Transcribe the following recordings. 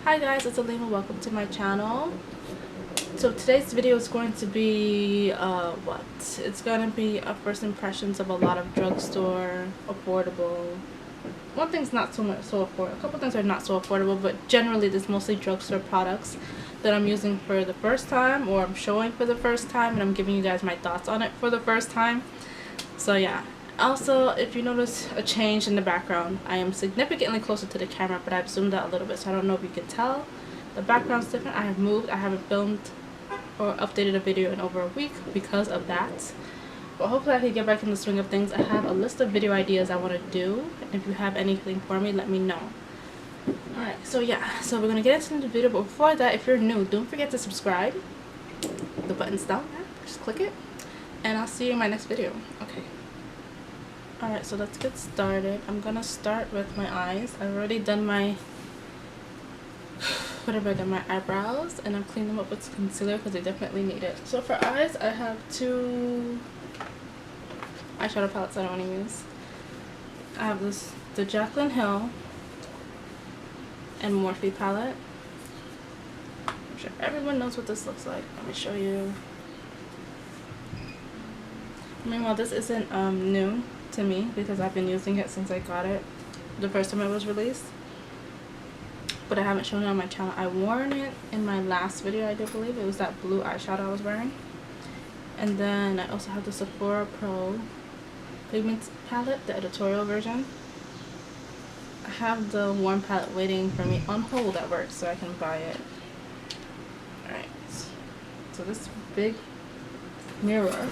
Hi guys, it's Aleema. Welcome to my channel. So today's video is going to be it's going to be a first impressions of a lot of drugstore affordable. One thing's not so affordable. A couple things are not so affordable, but generally there's mostly drugstore products that I'm using for the first time, or I'm showing for the first time, and I'm giving you guys my thoughts on it for the first time. So yeah. Also, if you notice a change in the background, I am significantly closer to the camera, but I've zoomed out a little bit, so I don't know if you can tell. The background's different. I have moved. I haven't filmed or updated a video in over a week because of that. But hopefully I can get back in the swing of things. I have a list of video ideas I want to do. If you have anything for me, let me know. Alright, so yeah. So we're going to get into the video, but before that, if you're new, don't forget to subscribe. The button's down there. Just click it. And I'll see you in my next video. Okay. Alright, so let's get started. I'm gonna start with my eyes. I've already done my my eyebrows, and I'm cleaning them up with concealer because they definitely need it. So for eyes, I have two eyeshadow palettes I want to use. I have the Jaclyn Hill and Moprhe palette. I'm sure everyone knows what this looks like. Let me show you. Meanwhile, this isn't new to me because I've been using it since I got it the first time it was released, but I haven't shown it on my channel. I worn it in my last video, I do believe. It was that blue eyeshadow I was wearing. And then I also have the Sephora Pro Pigment palette, the editorial version. I have the warm palette waiting for me on hold at work so I can buy it. Alright, so this big mirror,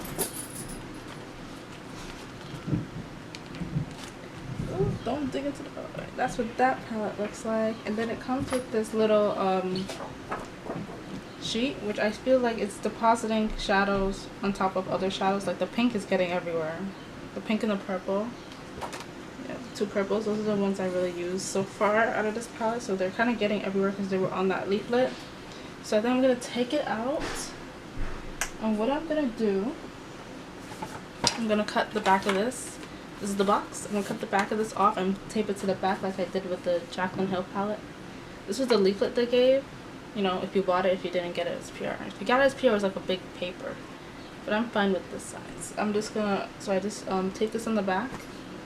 don't dig into the that's what that palette looks like. And then it comes with this little sheet, which I feel like it's depositing shadows on top of other shadows. Like the pink is getting everywhere, the pink and the purple. Yeah, the two purples, those are the ones I really use so far out of this palette, so they're kind of getting everywhere because they were on that leaflet. So then I'm gonna take it out, and what I'm gonna do, I'm gonna cut the back of this. This is the box. I'm going to cut the back of this off and tape it to the back like I did with the Jaclyn Hill palette. This was the leaflet they gave. You know, if you bought it, if you didn't get it as PR. If you got it as PR, it was like a big paper. But I'm fine with this size. I'm just going to, so I just tape this on the back.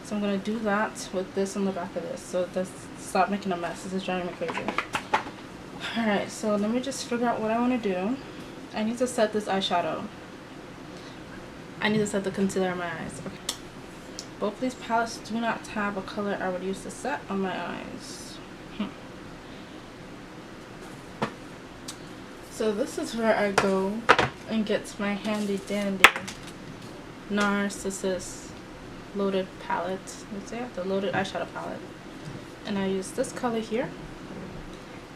So I'm going to do that with this on the back of this. So this, stop making a mess. This is driving me crazy. Alright, so let me just figure out what I want to do. I need to set this eyeshadow. I need to set the concealer on my eyes. Okay. Both these palettes do not have a color I would use to set on my eyes. So this is where I go and get my handy dandy Narcissus loaded palette. Let's say the loaded eyeshadow palette. And I use this color here.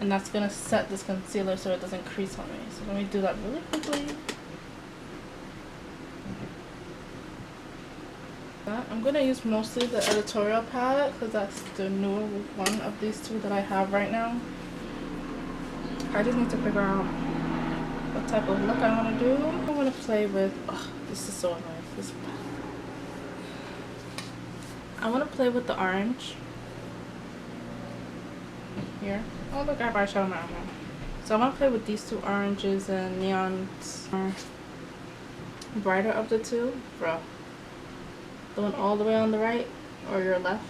And that's going to set this concealer so it doesn't crease on me. So let me do that really quickly. I'm going to use mostly the editorial palette because that's the newer one of these two that I have right now. I just need to figure out what type of look I want to do. I want to play with, this is so annoying. I want to play with the orange here. Oh look, I have eyeshadow now. So I want to play with these two oranges and neons. Brighter of the two, bro. The one all the way on the right or your left?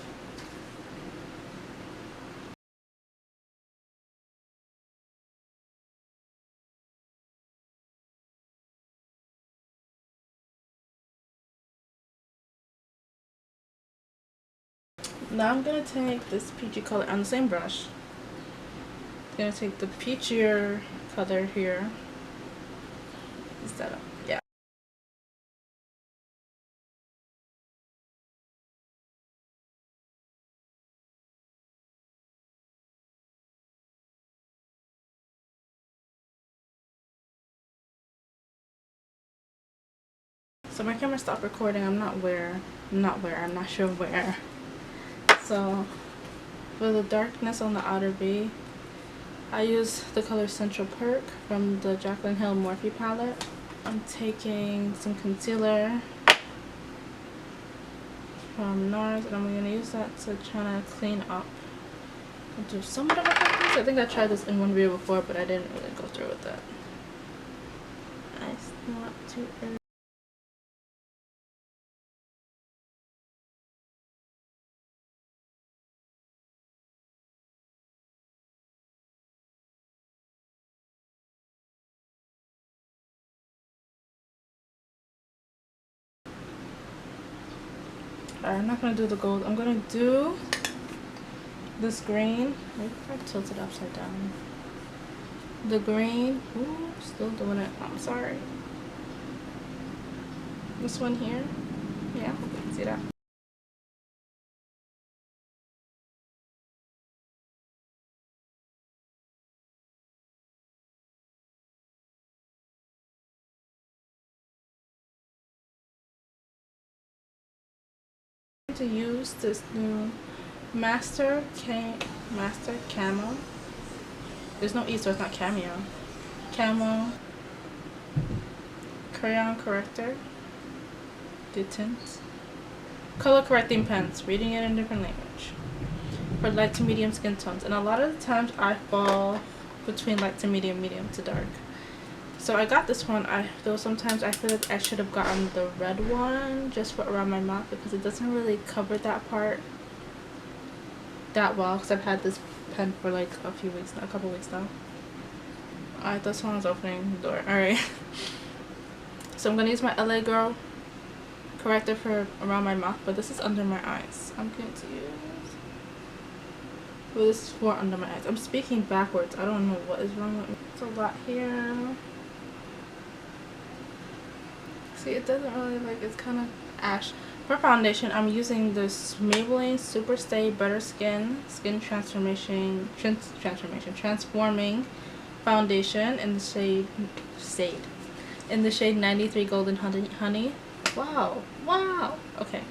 Now I'm going to take this peachy color on the same brush. I'm going to take the peachier color here. Is that up? Yeah. So my camera stopped recording. I'm not sure where. So for the darkness on the outer V, I use the color Central Perk from the Jaclyn Hill Moprhe palette. I'm taking some concealer from NARS, and I'm going to use that to try to clean up and do somewhat of a I think I tried this in one video before, but I didn't really go through with that. It's not too early. Alright, I'm not gonna do the gold. I'm gonna do this green. Maybe if I tilt it upside down. The green. Ooh, still doing it. I'm sorry. This one here. Yeah, you can see that. To use this new Master Camo. There's no E, so it's not cameo. Camo crayon corrector. The tints. Color correcting pens. Reading it in different language. For light to medium skin tones. And a lot of the times I fall between light to medium, medium to dark. So I got this one. Though sometimes I feel like I should have gotten the red one just for around my mouth because it doesn't really cover that part that well, because I've had this pen for like a couple weeks now. Alright, this one is opening the door. Alright. So I'm gonna use my LA Girl corrector for around my mouth, but this is under my eyes. I'm going to use, well, this is for under my eyes. I'm speaking backwards. I don't know what is wrong with me. It's a lot here. See, it doesn't really, like, it's kind of ash. For foundation, I'm using this Maybelline Super Stay Better Skin Transforming Foundation in the shade 93 Golden Honey. Wow. Okay.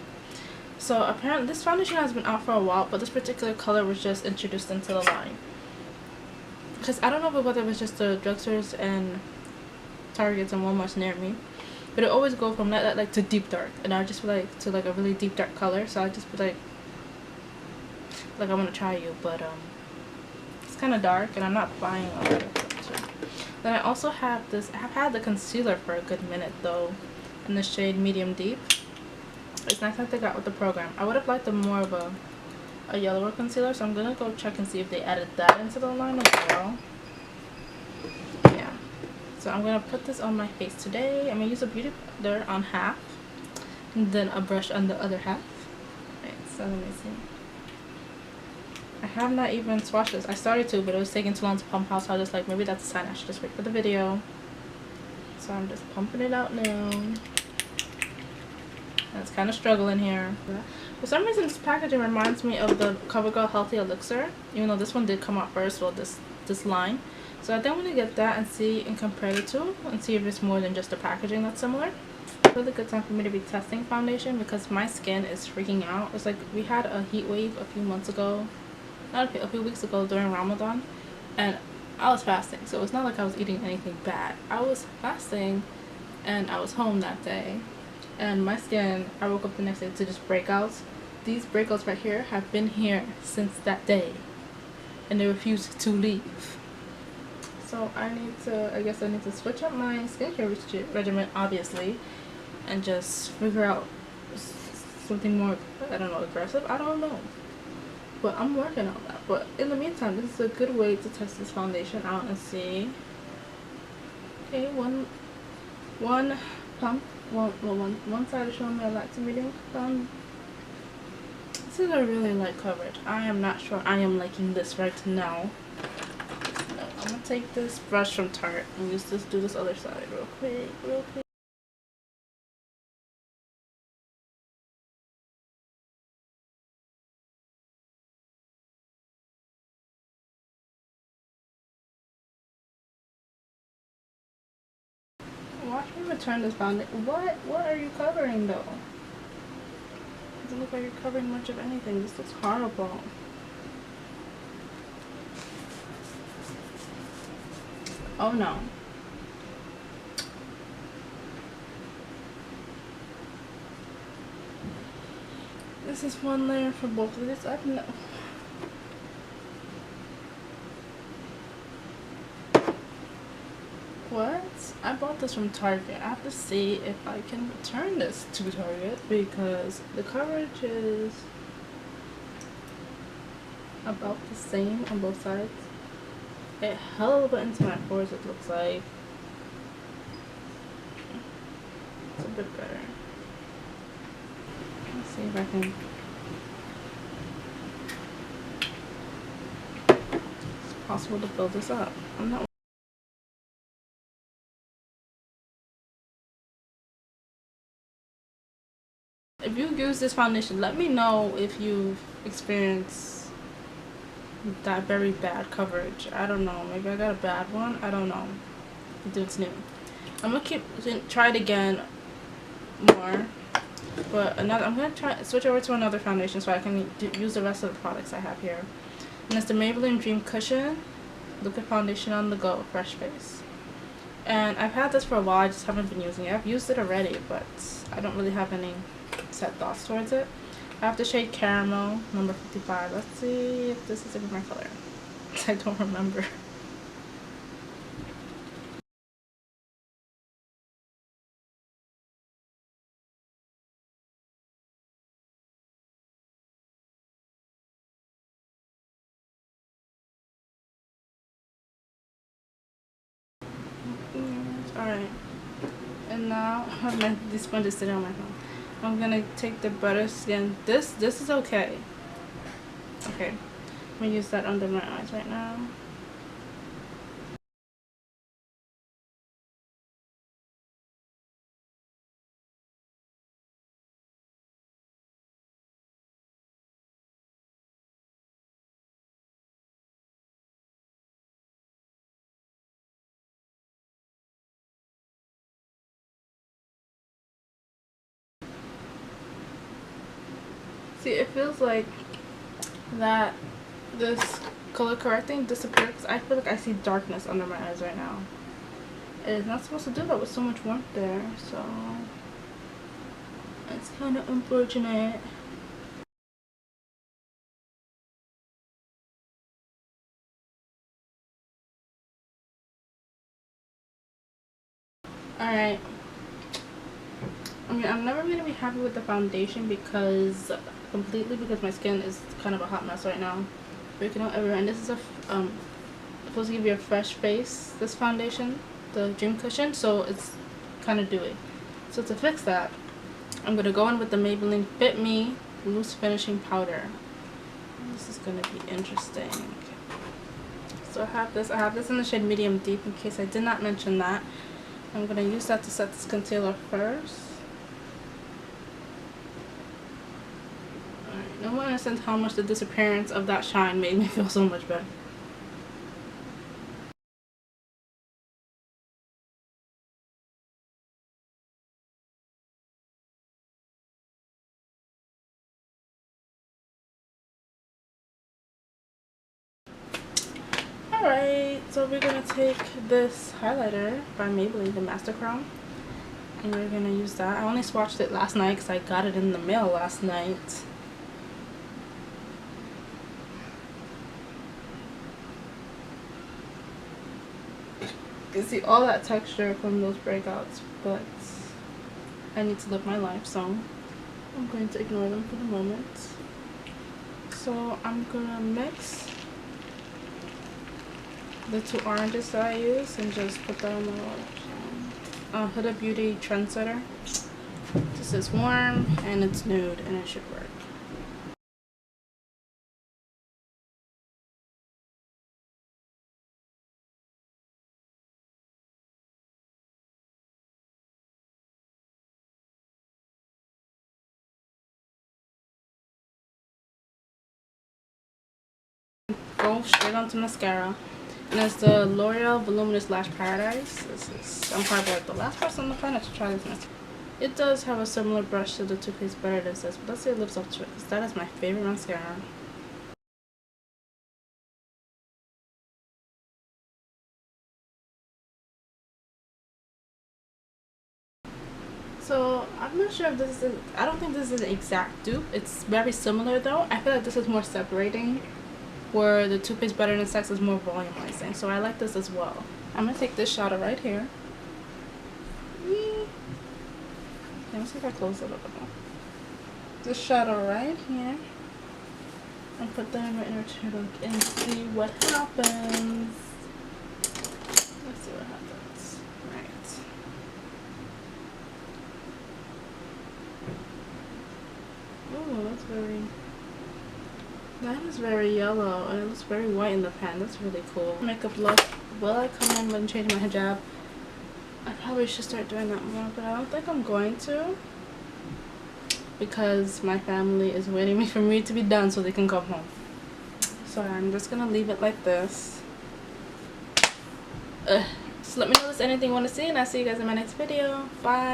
So apparently this foundation has been out for a while, but this particular color was just introduced into the line. Because I don't know whether it was just the drugstores and Targets and Walmarts near me. But it always go from that like to deep dark, and I just feel like to like a really deep dark color. So I just feel like I want to try you, but it's kind of dark, and I'm not buying a lot of it. So. Then I also have this. I've had the concealer for a good minute though, in the shade Medium Deep. It's nice that they got with the program. I would have liked more of a yellower concealer, so I'm gonna go check and see if they added that into the line as well. So I'm going to put this on my face today. I'm going to use a beauty blender on half, and then a brush on the other half. Right, so let me see. I have not even swatched this. I started to, but it was taking too long to pump out, so I was just like, maybe that's a sign I should just wait for the video. So I'm just pumping it out now. And it's kind of struggling here. For some reason, this packaging reminds me of the CoverGirl Healthy Elixir, even though this one did come out first, well, this line. So I think I'm going to get that and see and compare the two and see if it's more than just the packaging that's similar. It's a really good time for me to be testing foundation because my skin is freaking out. It's like we had a heat wave a few months ago, not a few weeks ago during Ramadan, and I was fasting. So it's not like I was eating anything bad. I was fasting and I was home that day, and my skin, I woke up the next day to just breakouts. These breakouts right here have been here since that day, and they refuse to leave. So I guess I need to switch up my skincare regimen, obviously, and just figure out something more, I don't know, aggressive. I don't know. But I'm working on that. But in the meantime, this is a good way to test this foundation out and see. Okay, one side is showing me a light to medium. This is a really light coverage. I am not sure I am liking this right now. I'm gonna take this brush from Tarte and do this other side real quick. Watch me return this foundation. What are you covering though? It doesn't look like you're covering much of anything. This looks horrible. Oh no. This is one layer for both of this. What? I bought this from Target. I have to see if I can return this to Target because the coverage is about the same on both sides. It held a little bit into my pores, it looks like. It's a bit better. Let's see if I can. It's possible to build this up. I'm not. If you use this foundation, let me know if you've experienced that very bad coverage. I don't know. Maybe I got a bad one. I don't know. It's new. I'm gonna try it again more, but I'm gonna switch over to another foundation so I can use the rest of the products I have here. And it's the Maybelline Dream Cushion Liquid Foundation on the Go Fresh Face. And I've had this for a while. I just haven't been using it. I've used it already, but I don't really have any set thoughts towards it. I have the shade Caramel, number 55. Let's see if this is even my color. I don't remember. Alright. And now this sponge is sitting on my phone. I'm gonna take the butter skin. This is okay. Okay. I'm gonna use that under my eyes right now. See, it feels like that this color correcting disappeared because I feel like I see darkness under my eyes right now. It's not supposed to do that with so much warmth there, so it's kind of unfortunate. Alright. I mean, I'm never going to be happy with the foundation because my skin is kind of a hot mess right now. Breaking out everywhere. And this is supposed to give you a fresh face, this foundation, the Dream Cushion, so it's kind of dewy. So to fix that, I'm going to go in with the Maybelline Fit Me Loose Finishing Powder. This is going to be interesting. So I have this in the shade Medium Deep in case I did not mention that. I'm going to use that to set this concealer first. Alright, no one understands how much the disappearance of that shine made me feel so much better. Alright, so we're going to take this highlighter by Maybelline, the Master Camo, and we're going to use that. I only swatched it last night because I got it in the mail last night. You can see all that texture from those breakouts, but I need to live my life, so I'm going to ignore them for the moment. So I'm going to mix the two oranges that I use and just put that on the Huda Beauty Trendsetter. This is warm and it's nude and it should work. Go straight onto mascara. And it's the L'Oreal Voluminous Lash Paradise. I'm probably like the last person on the planet to try this mascara. It does have a similar brush to the Too Faced Better Than This, but let's see it lives up to it because that is my favorite mascara. So I'm not sure if this is, I don't think this is an exact dupe. It's very similar though. I feel like this is more separating, where the Too Faced Better Than Sex is more volumizing. So I like this as well. I'm gonna take this shadow right here. Let me see if I close it a little more. This shadow right here. And put that in my inner tear duct and see what happens. Let's see what happens. Right. Oh, that's very... That is very yellow and it looks very white in the pan. That's really cool. Makeup look. Will I come in when changing my hijab? I probably should start doing that more, but I don't think I'm going to. Because my family is waiting for me to be done so they can come home. So I'm just gonna leave it like this. Just let me know if there's anything you want to see, and I'll see you guys in my next video. Bye.